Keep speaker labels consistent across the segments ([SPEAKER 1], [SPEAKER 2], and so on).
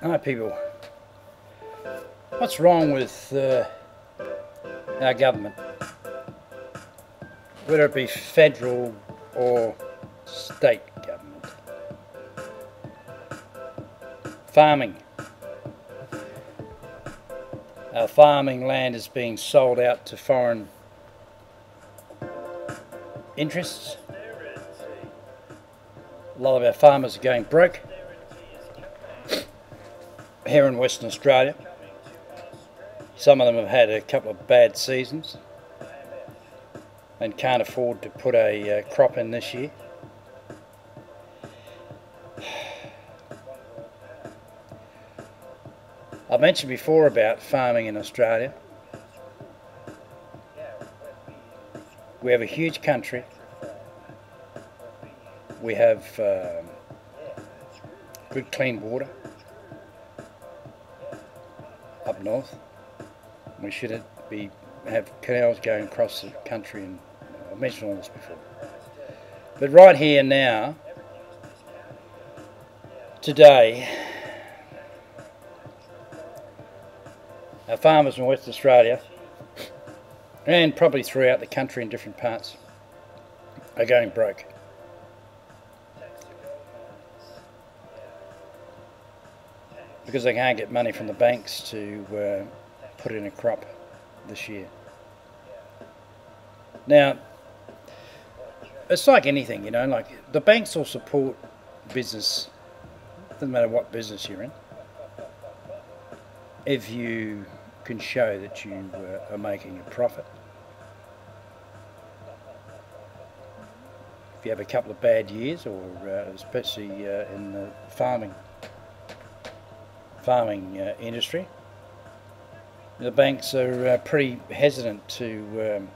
[SPEAKER 1] Hi people, what's wrong with our government, whether it be federal or state government? Farming. Our farming land is being sold out to foreign interests. A lot of our farmers are going broke here in Western Australia. Some of them have had a couple of bad seasons and can't afford to put a crop in this year. I've mentioned before about farming in Australia. We have a huge country. We have good clean water up north. We should have canals going across the country, and I've mentioned all this before. But right here now, today, our farmers in Western Australia, and probably throughout the country in different parts, are going broke. Because they can't get money from the banks to put in a crop this year. Now, it's like anything, you know, like the banks will support business, doesn't matter what business you're in, if you can show that you are making a profit. If you have a couple of bad years, or especially in the farming industry, the banks are pretty hesitant to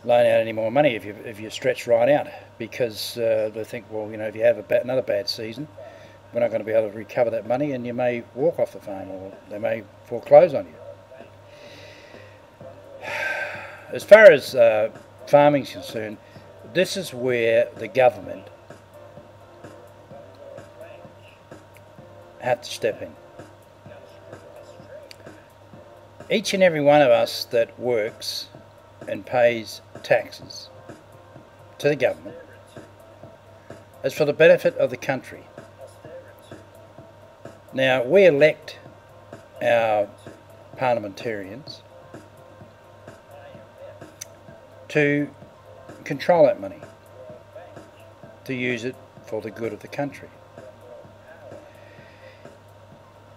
[SPEAKER 1] loan out any more money if you stretch right out, because they think, well, you know, if you have another bad season, we're not going to be able to recover that money, and you may walk off the farm, or they may foreclose on you. As far as farming is concerned, this is where the government have to step in. Each and every one of us that works and pays taxes to the government is for the benefit of the country. Now, we elect our parliamentarians to control that money, to use it for the good of the country.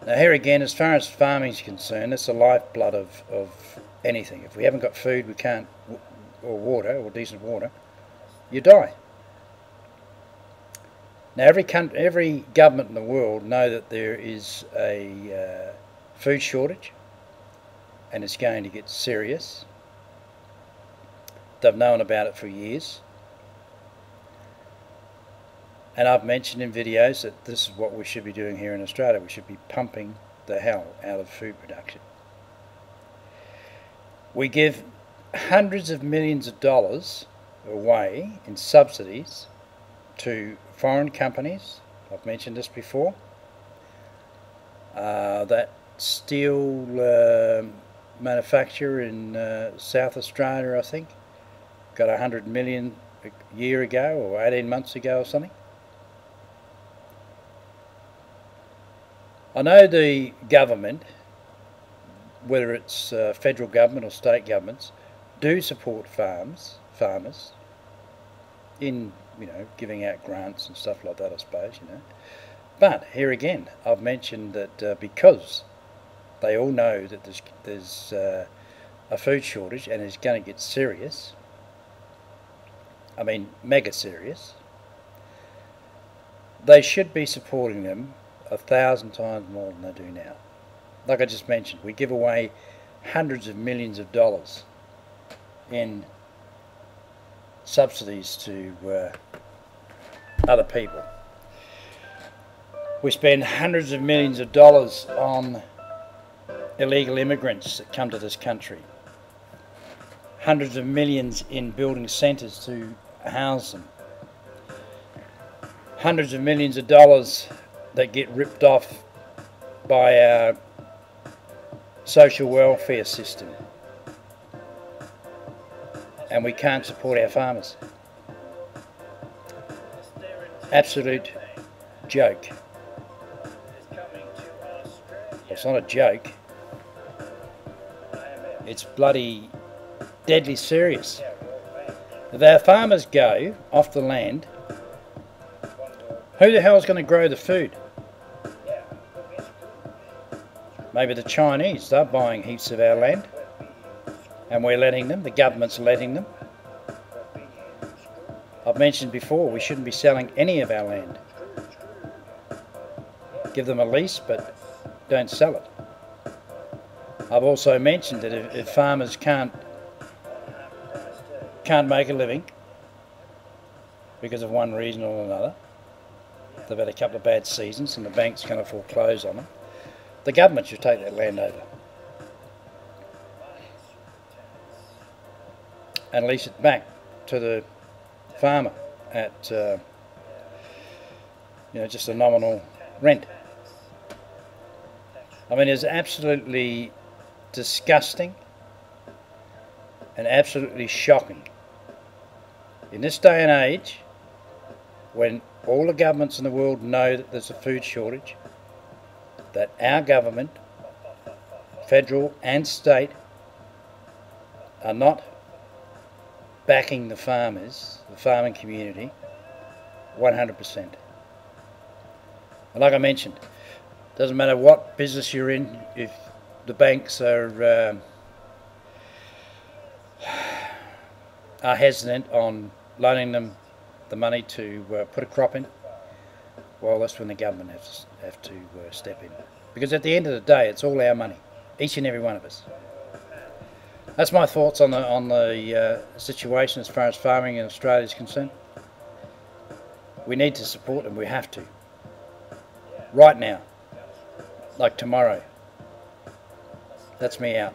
[SPEAKER 1] Now here again, as far as farming is concerned, it's the lifeblood of anything. If we haven't got food, we can't, or water, or decent water, you die. Now every government in the world know that there is a food shortage, and it's going to get serious. They've known about it for years. And I've mentioned in videos that this is what we should be doing here in Australia. We should be pumping the hell out of food production. We give hundreds of millions of dollars away in subsidies to foreign companies. I've mentioned this before. That steel manufacturer in South Australia, I think, got 100 million a year ago, or 18 months ago or something. I know the government, whether it's federal government or state governments, do support farmers in, you know, giving out grants and stuff like that, I suppose, you know. But here again, I've mentioned that because they all know that there's a food shortage and it's going to get serious, I mean mega serious, they should be supporting them 1,000 times more than they do now. Like I just mentioned, we give away hundreds of millions of dollars in subsidies to other people. We spend hundreds of millions of dollars on illegal immigrants that come to this country. Hundreds of millions in building centres to house them. Hundreds of millions of dollars that get ripped off by our social welfare system, and we can't support our farmers. Absolute joke. It's not a joke. It's bloody deadly serious. If our farmers go off the land, who the hell is going to grow the food? Maybe the Chinese. They're buying heaps of our land, and we're letting them. The government's letting them. I've mentioned before, we shouldn't be selling any of our land. Give them a lease, but don't sell it. I've also mentioned that if farmers can't make a living because of one reason or another, they've had a couple of bad seasons and the bank's going to foreclose on them, the government should take that land over and lease it back to the farmer at just a nominal rent. I mean, it's absolutely disgusting and absolutely shocking in this day and age, when all the governments in the world know that there's a food shortage, that our government, federal and state, are not backing the farmers, the farming community, 100%. And like I mentioned, doesn't matter what business you're in, if the banks are hesitant on loaning them the money to put a crop in, well, that's when the government have to step in. Because at the end of the day, it's all our money, each and every one of us. That's my thoughts on the situation as far as farming in Australia is concerned. We need to support them, we have to. Right now, like tomorrow. That's me out.